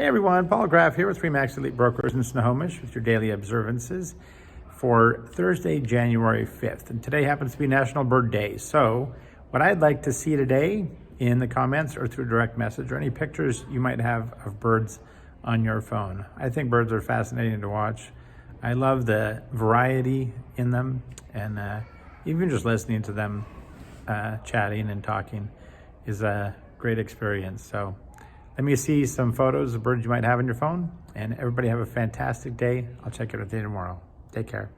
Hey everyone, Paul Graff here with Remax Elite Brokers in Snohomish with your daily observances for Thursday, January 5th. And today happens to be National Bird Day. So what I'd like to see today in the comments or through direct message or any pictures you might have of birds on your phone. I think birds are fascinating to watch. I love the variety in them, and even just listening to them chatting and talking is a great experience. So let me see some photos of birds you might have on your phone, and everybody have a fantastic day. I'll check you out tomorrow. Take care.